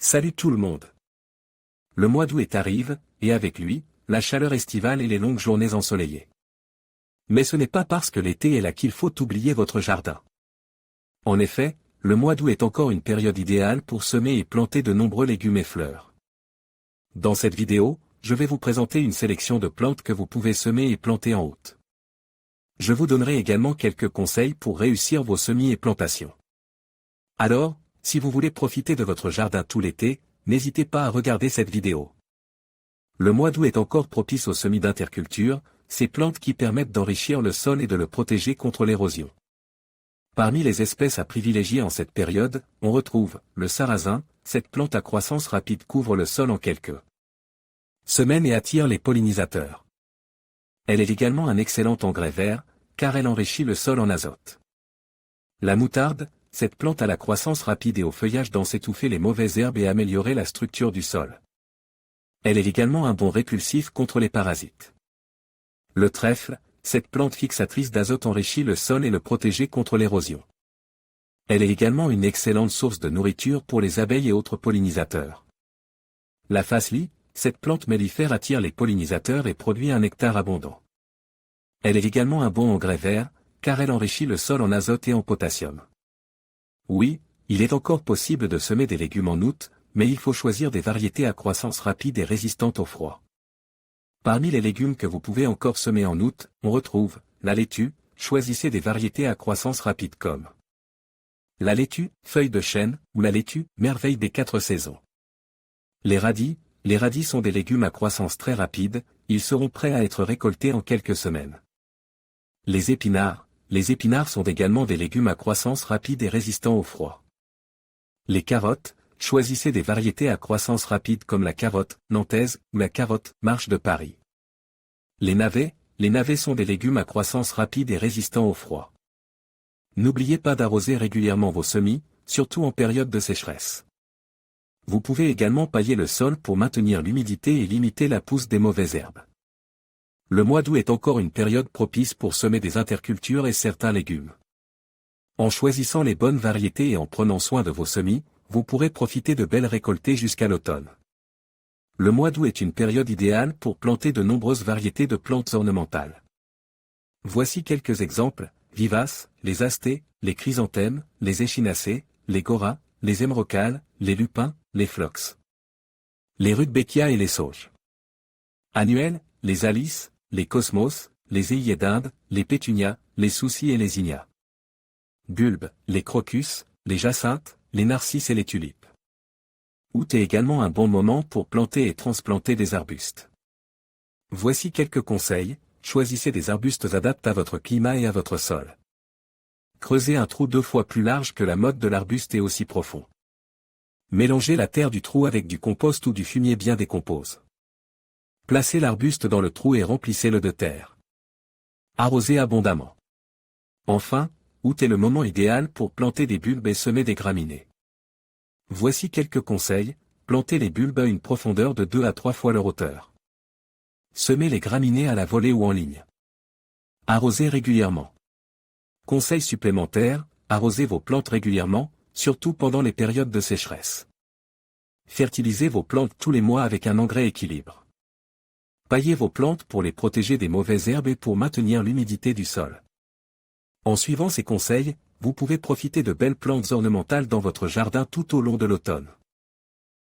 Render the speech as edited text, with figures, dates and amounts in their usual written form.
Salut tout le monde. Le mois d'août arrive, et avec lui, la chaleur estivale et les longues journées ensoleillées. Mais ce n'est pas parce que l'été est là qu'il faut oublier votre jardin. En effet, le mois d'août est encore une période idéale pour semer et planter de nombreux légumes et fleurs. Dans cette vidéo, je vais vous présenter une sélection de plantes que vous pouvez semer et planter en août. Je vous donnerai également quelques conseils pour réussir vos semis et plantations. Alors, si vous voulez profiter de votre jardin tout l'été, n'hésitez pas à regarder cette vidéo. Le mois d'août est encore propice aux semis d'interculture, ces plantes qui permettent d'enrichir le sol et de le protéger contre l'érosion. Parmi les espèces à privilégier en cette période, on retrouve le sarrasin. Cette plante à croissance rapide couvre le sol en quelques semaines et attire les pollinisateurs. Elle est également un excellent engrais vert, car elle enrichit le sol en azote. La moutarde. Cette plante a la croissance rapide et au feuillage dense étouffer les mauvaises herbes et améliorer la structure du sol. Elle est également un bon répulsif contre les parasites. Le trèfle, cette plante fixatrice d'azote enrichit le sol et le protège contre l'érosion. Elle est également une excellente source de nourriture pour les abeilles et autres pollinisateurs. La faslie, cette plante mellifère attire les pollinisateurs et produit un nectar abondant. Elle est également un bon engrais vert, car elle enrichit le sol en azote et en potassium. Oui, il est encore possible de semer des légumes en août, mais il faut choisir des variétés à croissance rapide et résistantes au froid. Parmi les légumes que vous pouvez encore semer en août, on retrouve la laitue. Choisissez des variétés à croissance rapide comme la laitue, feuille de chêne, ou la laitue, merveille des 4 saisons. Les radis sont des légumes à croissance très rapide, ils seront prêts à être récoltés en quelques semaines. Les épinards sont également des légumes à croissance rapide et résistants au froid. Les carottes, choisissez des variétés à croissance rapide comme la carotte nantaise ou la carotte marche de Paris. Les navets sont des légumes à croissance rapide et résistants au froid. N'oubliez pas d'arroser régulièrement vos semis, surtout en période de sécheresse. Vous pouvez également pailler le sol pour maintenir l'humidité et limiter la pousse des mauvaises herbes. Le mois d'août est encore une période propice pour semer des intercultures et certains légumes. En choisissant les bonnes variétés et en prenant soin de vos semis, vous pourrez profiter de belles récoltées jusqu'à l'automne. Le mois d'août est une période idéale pour planter de nombreuses variétés de plantes ornementales. Voici quelques exemples: vivaces, les astées, les chrysanthèmes, les échinacées, les goras, les émeraucales, les lupins, les phlox, les rudbeckia et les sauges. Annuels, les alices, les cosmos, les ailiers d'Inde, les pétunias, les soucis et les zinnias. Bulbes, les crocus, les jacinthes, les narcisses et les tulipes. Août est également un bon moment pour planter et transplanter des arbustes. Voici quelques conseils: choisissez des arbustes adaptés à votre climat et à votre sol. Creusez un trou 2 fois plus large que la motte de l'arbuste et aussi profond. Mélangez la terre du trou avec du compost ou du fumier bien décompose. Placez l'arbuste dans le trou et remplissez-le de terre. Arrosez abondamment. Enfin, août est le moment idéal pour planter des bulbes et semer des graminées. Voici quelques conseils: plantez les bulbes à une profondeur de 2 à 3 fois leur hauteur. Semez les graminées à la volée ou en ligne. Arrosez régulièrement. Conseil supplémentaire: arrosez vos plantes régulièrement, surtout pendant les périodes de sécheresse. Fertilisez vos plantes tous les mois avec un engrais équilibre. Paillez vos plantes pour les protéger des mauvaises herbes et pour maintenir l'humidité du sol. En suivant ces conseils, vous pouvez profiter de belles plantes ornementales dans votre jardin tout au long de l'automne.